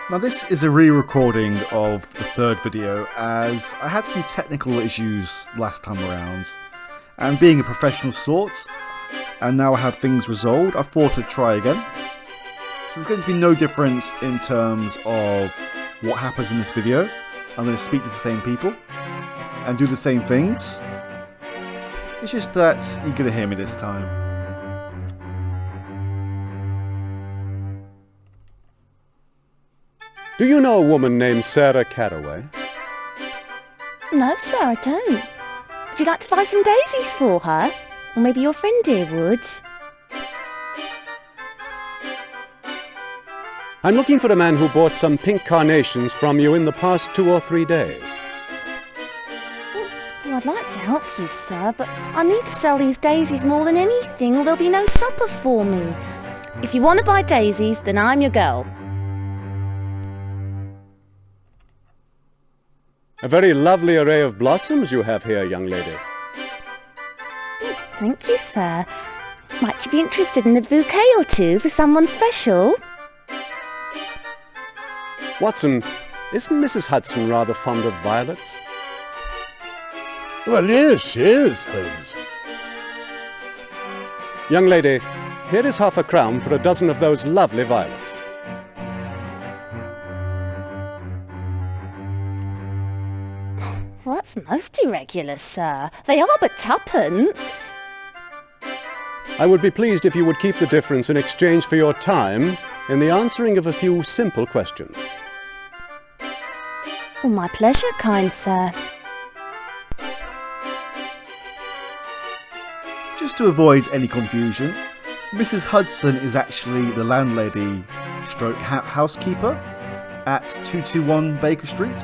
Now this is a re-recording of the third video as I had some technical issues last time around, and being a professional sort, and now I have things resolved, I thought I'd try again. So there's going to be no difference in terms of what happens in this video. I'm going to speak to the same people and do the same things. It's just that you're going to hear me this time. Do you know a woman named Sarah Caraway? No, sir, I don't. Would you like to buy some daisies for her? Or maybe your friend here would. I'm looking for a man who bought some pink carnations from you in the past 2 or 3 days. Well, I'd like to help you, sir, but I need to sell these daisies more than anything, or there'll be no supper for me. If you want to buy daisies, then I'm your girl. A very lovely array of blossoms you have here, young lady. Thank you, sir. Might you be interested in a bouquet or two for someone special? Watson, isn't Mrs. Hudson rather fond of violets? Well, yes, she is, Holmes. Young lady, here is half a crown for a dozen of those lovely violets. Well, that's most irregular, sir. They are but twopence. I would be pleased if you would keep the difference in exchange for your time in the answering of a few simple questions. Well, my pleasure, kind sir. Just to avoid any confusion, Mrs. Hudson is actually the landlady stroke housekeeper at 221 Baker Street.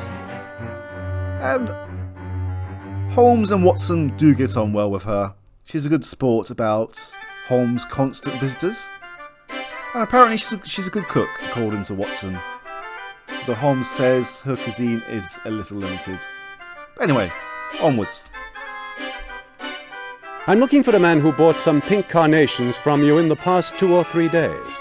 And Holmes and Watson do get on well with her. She's a good sport about Holmes' constant visitors. And apparently she's a good cook, according to Watson. Though Holmes says her cuisine is a little limited. But anyway, onwards. I'm looking for a man who bought some pink carnations from you in the past 2 or 3 days.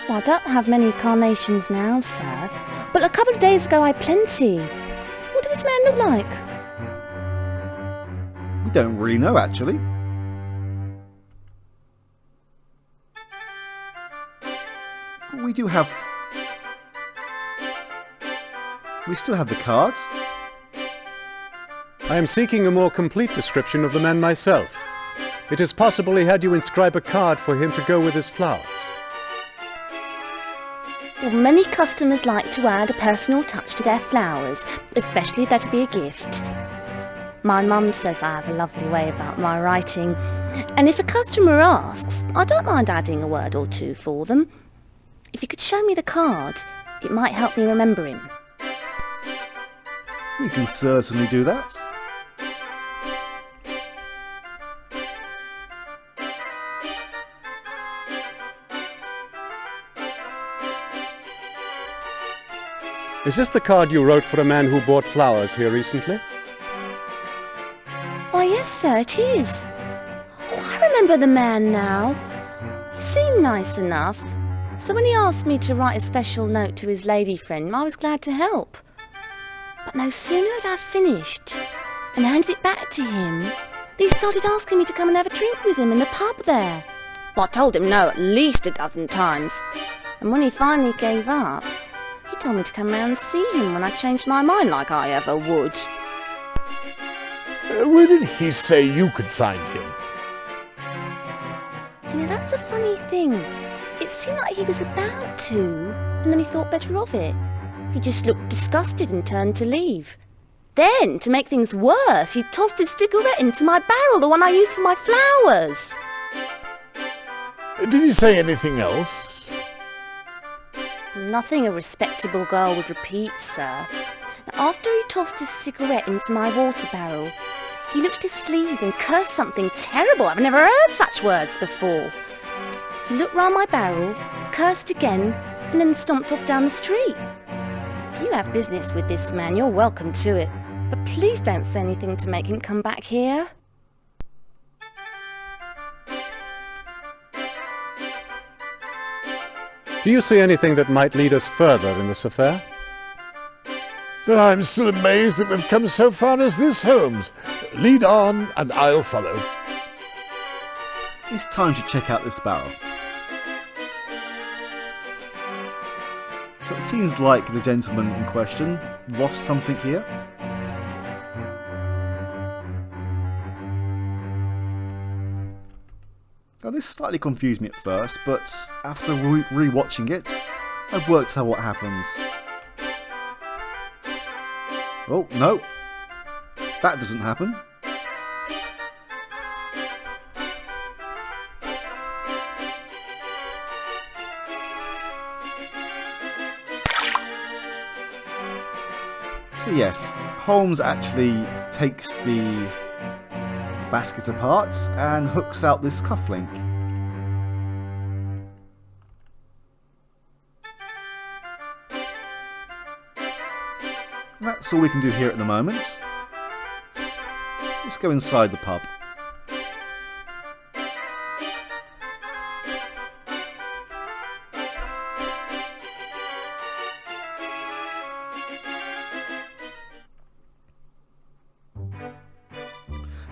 Well, I don't have many carnations now, sir. But a couple of days ago I had plenty. What does this man look like? We don't really know, actually. We still have the card. I am seeking a more complete description of the man myself. It is possible he had you inscribe a card for him to go with his flowers. Well, many customers like to add a personal touch to their flowers, especially if they're to be a gift. My mum says I have a lovely way about my writing, and if a customer asks, I don't mind adding a word or two for them. If you could show me the card, it might help me remember him. We can certainly do that. Is this the card you wrote for a man who bought flowers here recently? Why, yes, sir, it is. Oh, I remember the man now. He seemed nice enough. So when he asked me to write a special note to his lady friend, I was glad to help. But no sooner had I finished and handed it back to him, he started asking me to come and have a drink with him in the pub there. Well, I told him no at least a dozen times. And when he finally gave up, he told me to come round and see him when I changed my mind like I ever would. Where did he say you could find him? You know, that's a funny thing. It seemed like he was about to, and then he thought better of it. He just looked disgusted and turned to leave. Then, to make things worse, he tossed his cigarette into my barrel, the one I use for my flowers. Did he say anything else? Nothing a respectable girl would repeat, sir. Now, after he tossed his cigarette into my water barrel, he looked at his sleeve and cursed something terrible. I've never heard such words before. He looked round my barrel, cursed again, and then stomped off down the street. If you have business with this man, you're welcome to it. But please don't say anything to make him come back here. Do you see anything that might lead us further in this affair? I'm still amazed that we've come so far as this, Holmes. Lead on, and I'll follow. It's time to check out this barrel. So it seems like the gentleman in question lost something here. Now this slightly confused me at first, but after re-watching it, I've worked out what happens. Oh, no. That doesn't happen. So yes, Holmes actually takes the basket apart and hooks out this cufflink. That's all we can do here at the moment. Let's go inside the pub.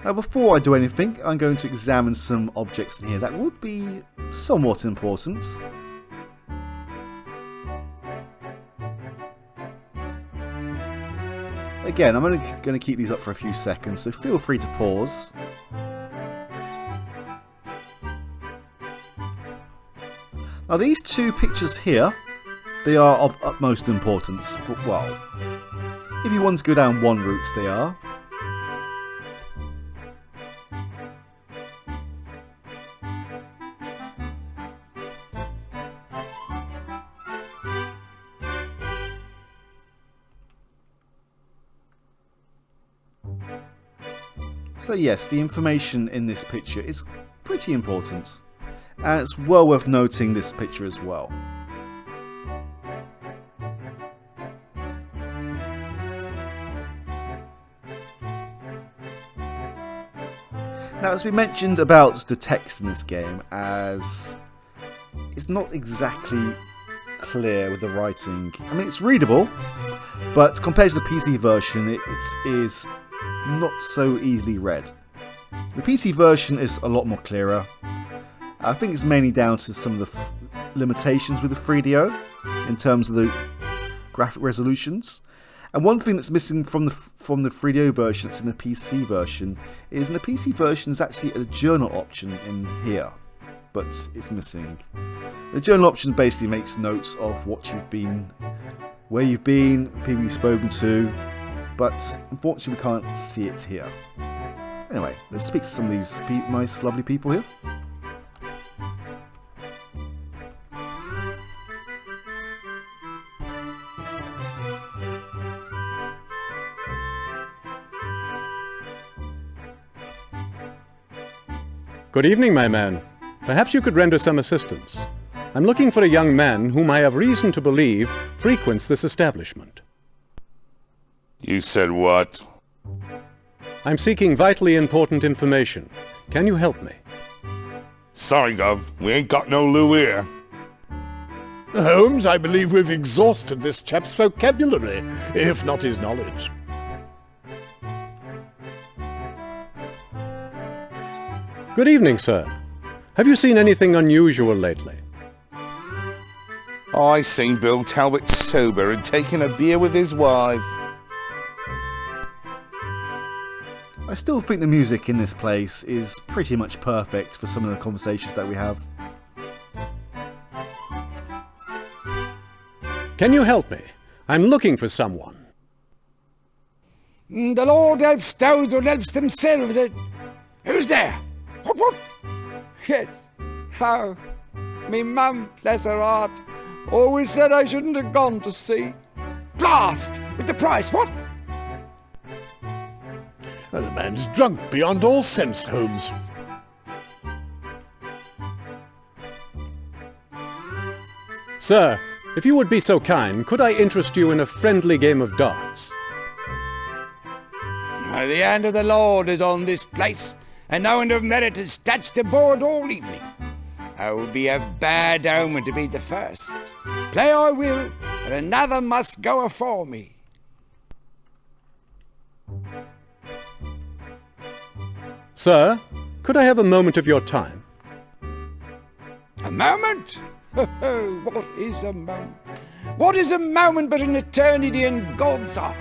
Now before I do anything, I'm going to examine some objects in here that would be somewhat important. Again, I'm only going to keep these up for a few seconds, so feel free to pause. Now these two pictures here, they are of utmost importance. Well, if you want to go down one route, they are. So yes, the information in this picture is pretty important, and it's well worth noting this picture as well. Now it's been mentioned about the text in this game as it's not exactly clear with the writing. I mean, it's readable, but compared to the PC version, it is not so easily read. The PC version is a lot more clearer. I think it's mainly down to some of the limitations with the 3DO in terms of the graphic resolutions. And one thing that's missing from the 3DO version that's in the PC version is in the PC version there's actually a journal option in here, but it's missing. The journal option basically makes notes of what you've been, where you've been, people you've spoken to, but unfortunately we can't see it here. Anyway, let's speak to some of these nice, lovely people here. Good evening, my man. Perhaps you could render some assistance. I'm looking for a young man whom I have reason to believe frequents this establishment. You said what? I'm seeking vitally important information. Can you help me? Sorry, Gov. We ain't got no loo here. Holmes, I believe we've exhausted this chap's vocabulary, if not his knowledge. Good evening, sir. Have you seen anything unusual lately? I seen Bill Talbot sober and taking a beer with his wife. I still think the music in this place is pretty much perfect for some of the conversations that we have. Can you help me? I'm looking for someone. The Lord helps those who helps themselves. Who's there? What? Yes. How? Me mum, bless her heart, always said I shouldn't have gone to sea. Blast! With the price, what? The man's drunk beyond all sense, Holmes. Sir, if you would be so kind, could I interest you in a friendly game of darts? The hand of the Lord is on this place, and no one of merit has touched the board all evening. It would be a bad omen to be the first. Play I will, but another must go afore me. Sir, could I have a moment of your time? A moment? What is a moment? What is a moment but an eternity in God's eye?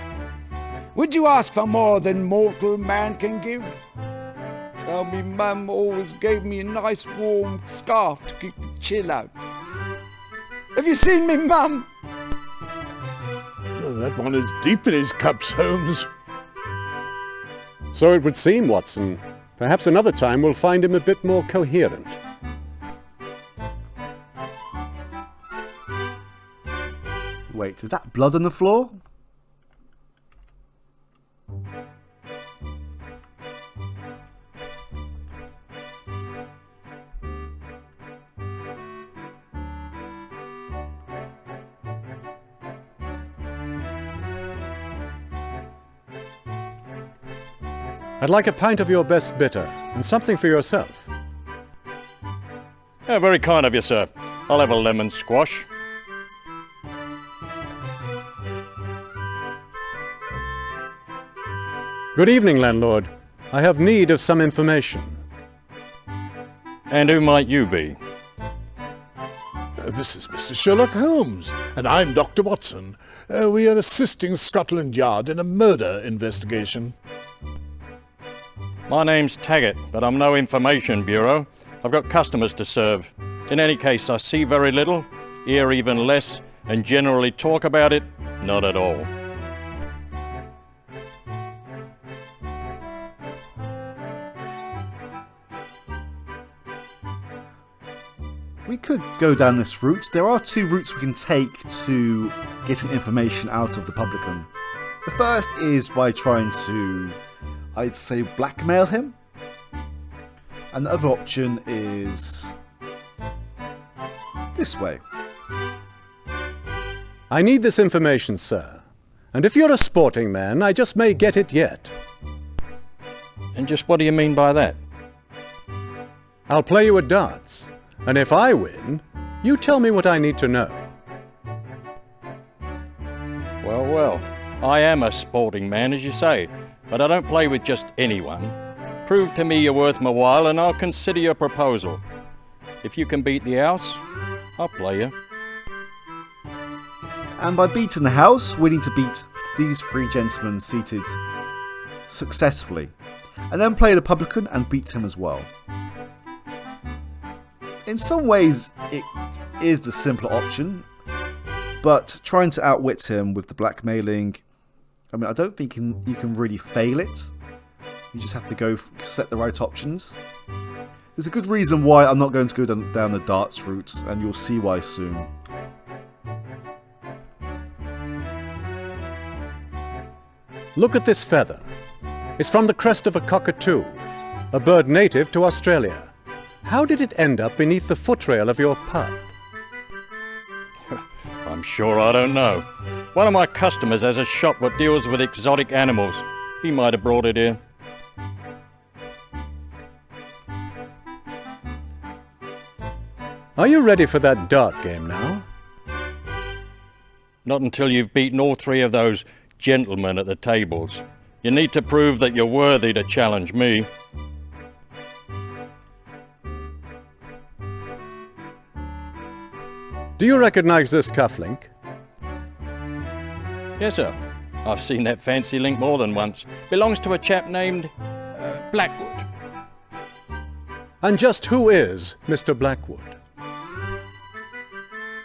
Would you ask for more than mortal man can give? Tell me, Mum always gave me a nice warm scarf to keep the chill out. Have you seen me, Mum? Oh, that one is deep in his cups, Holmes. So it would seem, Watson. Perhaps another time we'll find him a bit more coherent. Wait, is that blood on the floor? I'd like a pint of your best bitter, and something for yourself. Very kind of you, sir. I'll have a lemon squash. Good evening, landlord. I have need of some information. And who might you be? This is Mr. Sherlock Holmes, and I'm Dr. Watson. We are assisting Scotland Yard in a murder investigation. My name's Taggart, but I'm no information bureau. I've got customers to serve. In any case, I see very little, hear even less, and generally talk about it, not at all. We could go down this route. There are two routes we can take to getting information out of the publican. The first is by trying to, I'd say, blackmail him. And the other option is this way. I need this information, sir. And if you're a sporting man, I just may get it yet. And just what do you mean by that? I'll play you at darts. And if I win, you tell me what I need to know. Well, well, I am a sporting man, as you say, but I don't play with just anyone. Prove to me you're worth my while and I'll consider your proposal. If you can beat the house, I'll play you. And by beating the house, we need to beat these three gentlemen seated successfully. And then play the publican and beat him as well. In some ways, it is the simpler option, but trying to outwit him with the blackmailing, I mean, I don't think you can really fail it. You just have to go set the right options. There's a good reason why I'm not going to go down the darts route, and you'll see why soon. Look at this feather. It's from the crest of a cockatoo, a bird native to Australia. How did it end up beneath the footrail of your pub? I'm sure I don't know. One of my customers has a shop that deals with exotic animals. He might have brought it here. Are you ready for that dart game now? Not until you've beaten all three of those gentlemen at the tables. You need to prove that you're worthy to challenge me. Do you recognize this cufflink? Yes, sir. I've seen that fancy link more than once. Belongs to a chap named Blackwood. And just who is Mr. Blackwood?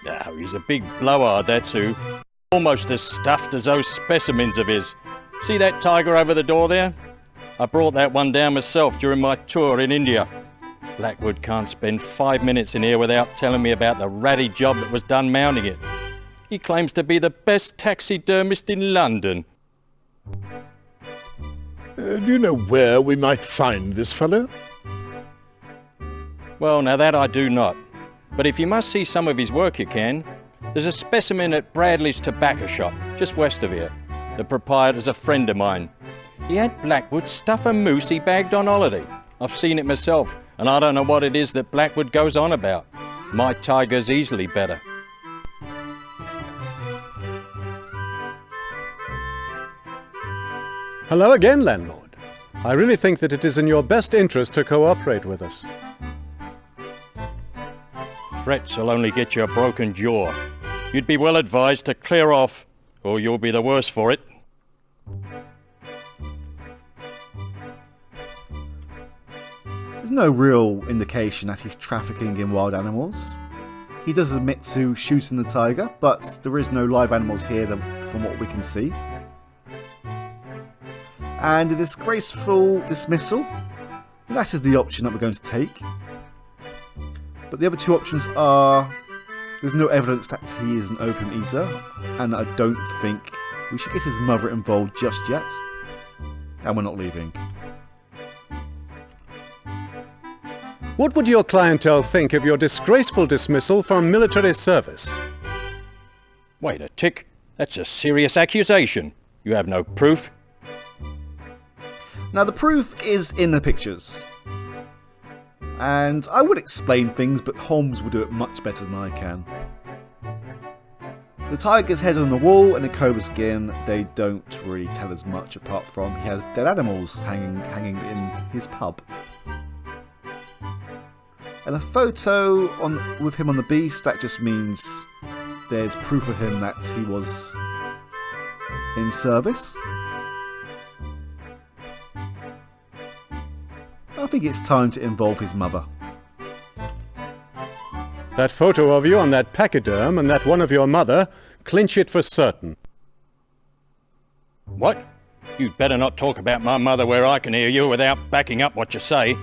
Oh, he's a big blowhard, that's who. Almost as stuffed as those specimens of his. See that tiger over the door there? I brought that one down myself during my tour in India. Blackwood can't spend 5 minutes in here without telling me about the ratty job that was done mounting it. He claims to be the best taxidermist in London. Do you know where we might find this fellow? Well, now that I do not. But if you must see some of his work, you can. There's a specimen at Bradley's tobacco shop, just west of here. The proprietor's a friend of mine. He had Blackwood stuff a moose he bagged on holiday. I've seen it myself. and I don't know what it is that Blackwood goes on about. My tiger's easily better. Hello again, landlord. I really think that it is in your best interest to cooperate with us. Threats will only get you a broken jaw. You'd be well advised to clear off, or you'll be the worse for it. There's no real indication that he's trafficking in wild animals. He does admit to shooting the tiger, but there is no live animals here from what we can see. And a disgraceful dismissal, that is the option that we're going to take. But the other two options are, there's no evidence that he is an opium eater, and I don't think we should get his mother involved just yet. And we're not leaving. What would your clientele think of your disgraceful dismissal from military service? Wait a tick. That's a serious accusation. You have no proof. Now the proof is in the pictures. And I would explain things, but Holmes will do it much better than I can. The tiger's head on the wall and the cobra skin, they don't really tell us much apart from he has dead animals hanging in his pub. And a photo with him on the beast, that just means there's proof of him that he was in service. I think it's time to involve his mother. That photo of you on that pachyderm and that one of your mother clinch it for certain. What? You'd better not talk about my mother where I can hear you without backing up what you say.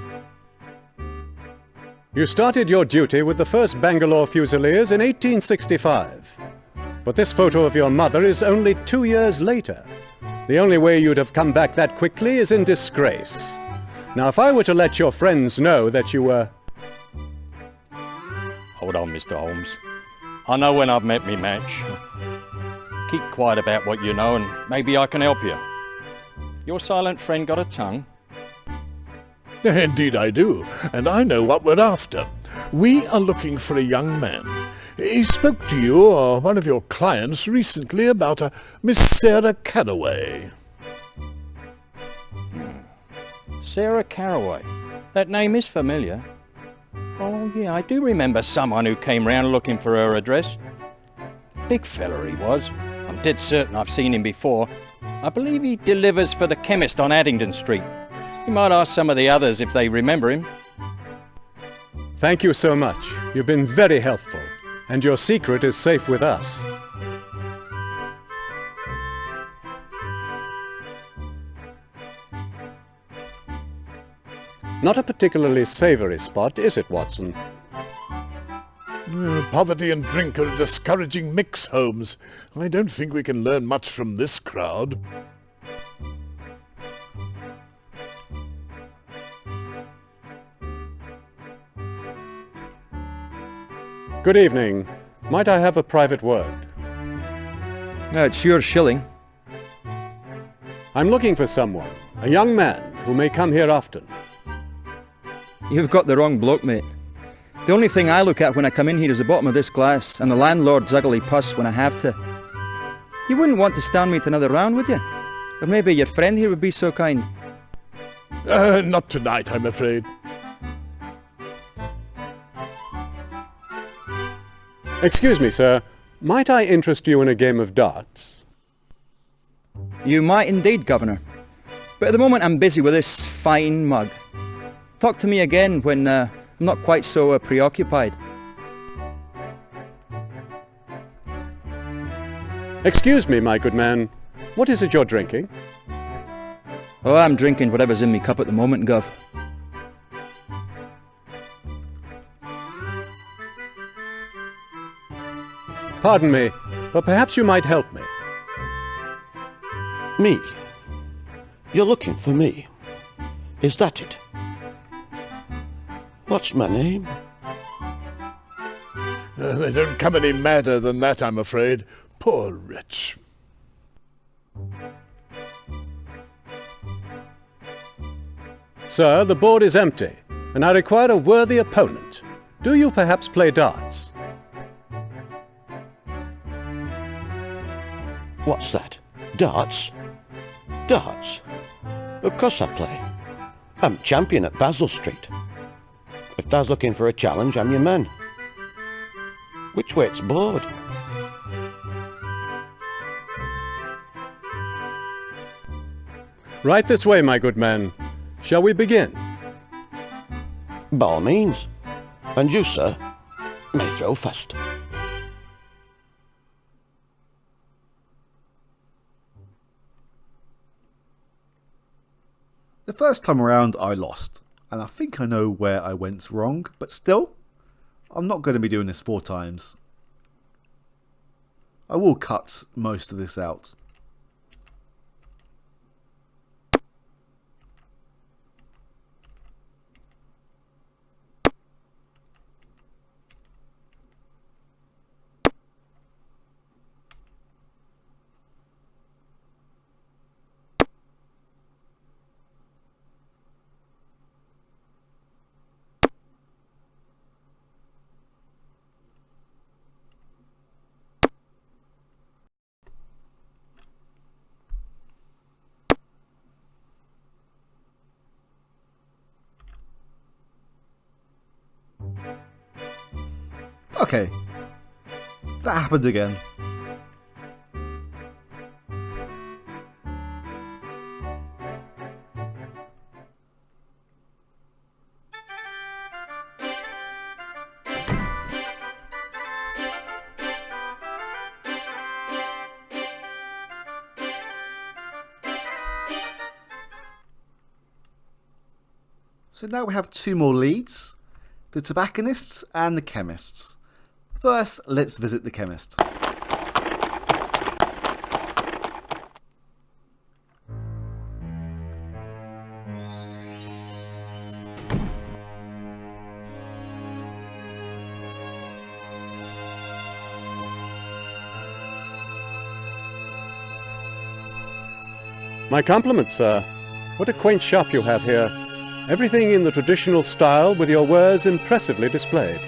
You started your duty with the 1st Bangalore Fusiliers in 1865. But this photo of your mother is only 2 years later. The only way you'd have come back that quickly is in disgrace. Now, if I were to let your friends know that you were... Hold on, Mr. Holmes. I know when I've met me match. Keep quiet about what you know and maybe I can help you. Your silent friend got a tongue? Indeed I do, and I know what we're after. We are looking for a young man. He spoke to you or one of your clients recently about a Miss Sarah Caraway. Sarah Caraway. That name is familiar. Oh yeah, I do remember someone who came round looking for her address. Big fella he was. I'm dead certain I've seen him before. I believe he delivers for the chemist on Addington Street. You might ask some of the others if they remember him. Thank you so much. You've been very helpful, and your secret is safe with us. Not a particularly savoury spot, is it, Watson? Poverty and drink are a discouraging mix, Holmes. I don't think we can learn much from this crowd. Good evening. Might I have a private word? It's your shilling. I'm looking for someone, a young man, who may come here often. You've got the wrong bloke, mate. The only thing I look at when I come in here is the bottom of this glass and the landlord's ugly puss when I have to. You wouldn't want to stand me to another round, would you? Or maybe your friend here would be so kind. Not tonight, I'm afraid. Excuse me, sir. Might I interest you in a game of darts? You might indeed, Governor. But at the moment I'm busy with this fine mug. Talk to me again when I'm not quite so preoccupied. Excuse me, my good man. What is it you're drinking? Oh, I'm drinking whatever's in me cup at the moment, Gov. Pardon me, but perhaps you might help me. Me? You're looking for me? Is that it? What's my name? They don't come any madder than that, I'm afraid. Poor wretch. Sir, the board is empty. and I require a worthy opponent. Do you perhaps play darts? What's that? Darts? Darts? Of course I play. I'm champion at Basil Street. If thou's looking for a challenge, I'm your man. Which way's board? Right this way, my good man. Shall we begin? By all means. And you, sir, may throw first. The first time around I lost, and I think I know where I went wrong, but still, I'm not going to be doing this 4 times. I will cut most of this out. Okay, that happened again. So now we have 2 more leads, the tobacconists and the chemists. First, let's visit the chemist. My compliments, sir. What a quaint shop you have here. Everything in the traditional style with your wares impressively displayed.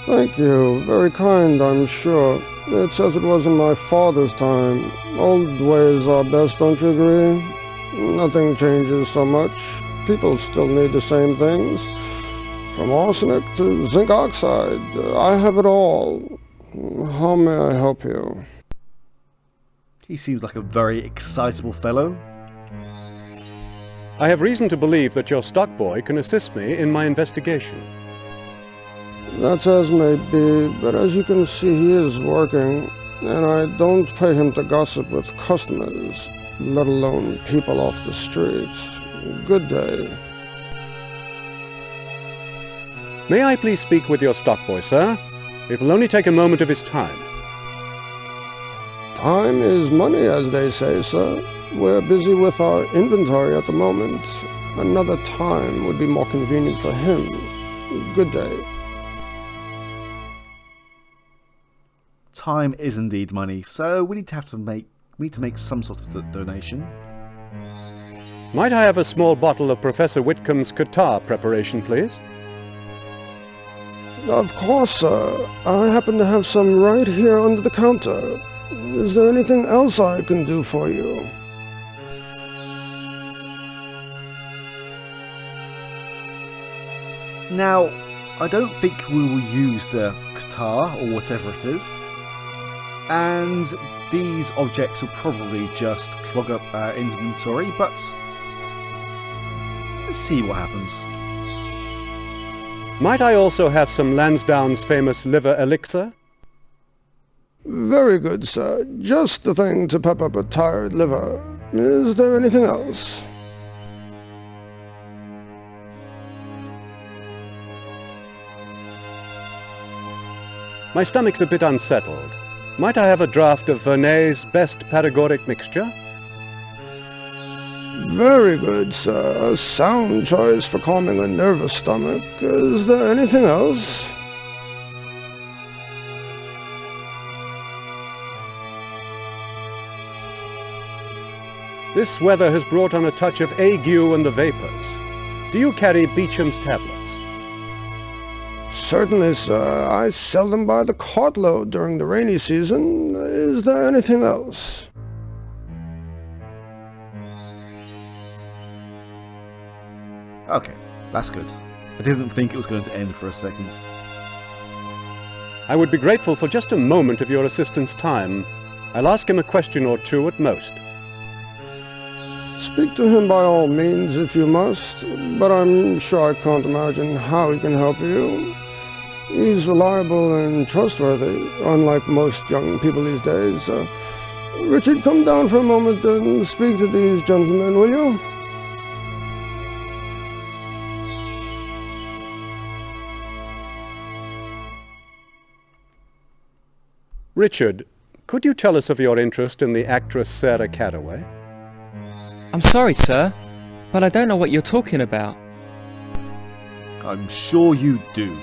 Thank you. Very kind, I'm sure. It's as it was in my father's time. Old ways are best, don't you agree? Nothing changes so much. People still need the same things. From arsenic to zinc oxide. I have it all. How may I help you? He seems like a very excitable fellow. I have reason to believe that your stock boy can assist me in my investigation. That's as may be, but as you can see, he is working, and I don't pay him to gossip with customers, let alone people off the streets. Good day. May I please speak with your stock boy, sir? It will only take a moment of his time. Time is money, as they say, sir. We're busy with our inventory at the moment. Another time would be more convenient for him. Good day. Time is indeed money, so we need to make some sort of donation. Might I have a small bottle of Professor Whitcomb's catarrh preparation, please? Of course, sir. I happen to have some right here under the counter. Is there anything else I can do for you? Now, I don't think we will use the catarrh or whatever it is, and these objects will probably just clog up our inventory, but let's see what happens. Might I also have some Lansdowne's famous liver elixir? Very good, sir. Just the thing to pep up a tired liver. Is there anything else? My stomach's a bit unsettled. Might I have a draught of Vernet's best paregoric mixture? Very good, sir. A sound choice for calming a nervous stomach. Is there anything else? This weather has brought on a touch of ague and the vapors. Do you carry Beecham's tablets? Certainly, sir. I sell them by the cartload during the rainy season. Is there anything else? Okay, that's good. I didn't think it was going to end for a second. I would be grateful for just a moment of your assistant's time. I'll ask him a question or two at most. Speak to him by all means if you must, but I'm sure I can't imagine how he can help you. He's reliable and trustworthy, unlike most young people these days. Richard, come down for a moment and speak to these gentlemen, will you? Richard, could you tell us of your interest in the actress Sarah Cattaway? I'm sorry, sir, but I don't know what you're talking about. I'm sure you do.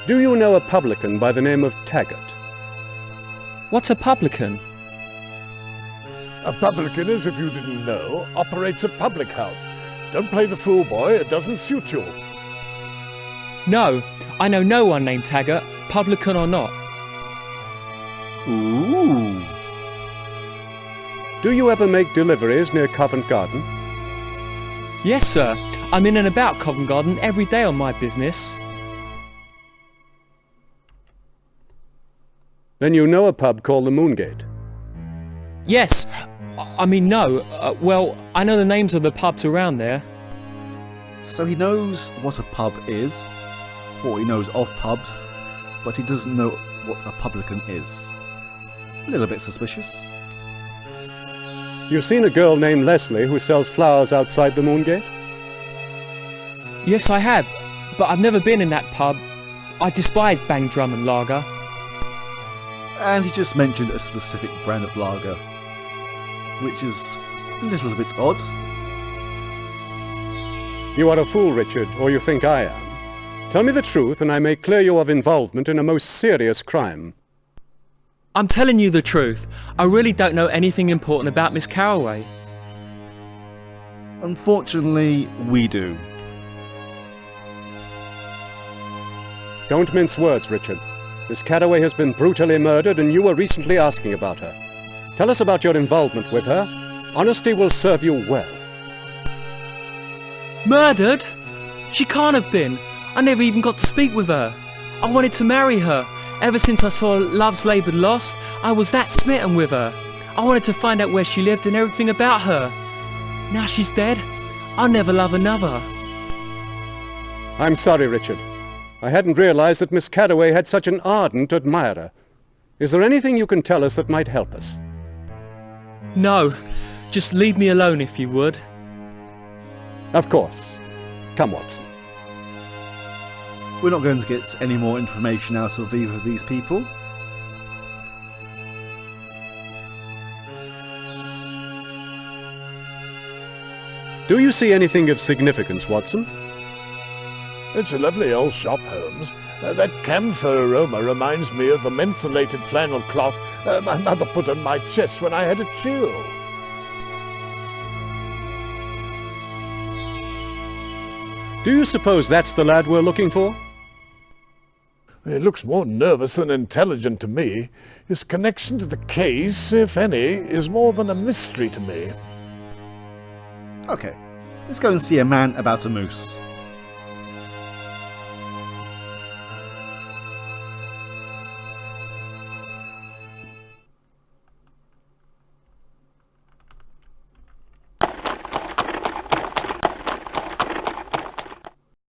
Do you know a publican by the name of Taggart? What's a publican? A publican, as if you didn't know, operates a public house. Don't play the fool, boy. It doesn't suit you. No, I know no one named Taggart, publican or not. Ooh. Do you ever make deliveries near Covent Garden? Yes, sir. I'm in and about Covent Garden every day on my business. Then you know a pub called the Moongate? Yes. I mean, no. Well, I know the names of the pubs around there. So he knows what a pub is, or he knows of pubs, but he doesn't know what a publican is. A little bit suspicious. You've seen a girl named Leslie who sells flowers outside the Moongate? Yes, I have, but I've never been in that pub. I despise bang drum and lager. And he just mentioned a specific brand of lager, which is a little bit odd. You are a fool, Richard, or you think I am. Tell me the truth and I may clear you of involvement in a most serious crime. I'm telling you the truth. I really don't know anything important about Miss Carraway. Unfortunately, we do. Don't mince words, Richard. Miss Cattaway has been brutally murdered and you were recently asking about her. Tell us about your involvement with her. Honesty will serve you well. Murdered? She can't have been. I never even got to speak with her. I wanted to marry her. Ever since I saw Love's Labour Lost, I was that smitten with her. I wanted to find out where she lived and everything about her. Now she's dead, I'll never love another. I'm sorry, Richard. I hadn't realized that Miss Cattaway had such an ardent admirer. Is there anything you can tell us that might help us? No, just leave me alone if you would. Of course. Come, Watson. We're not going to get any more information out of either of these people. Do you see anything of significance, Watson? It's a lovely old shop, Holmes. That camphor aroma reminds me of the mentholated flannel cloth my mother put on my chest when I had a chill. Do you suppose that's the lad we're looking for? He looks more nervous than intelligent to me. His connection to the case, if any, is more than a mystery to me. Okay, let's go and see a man about a moose.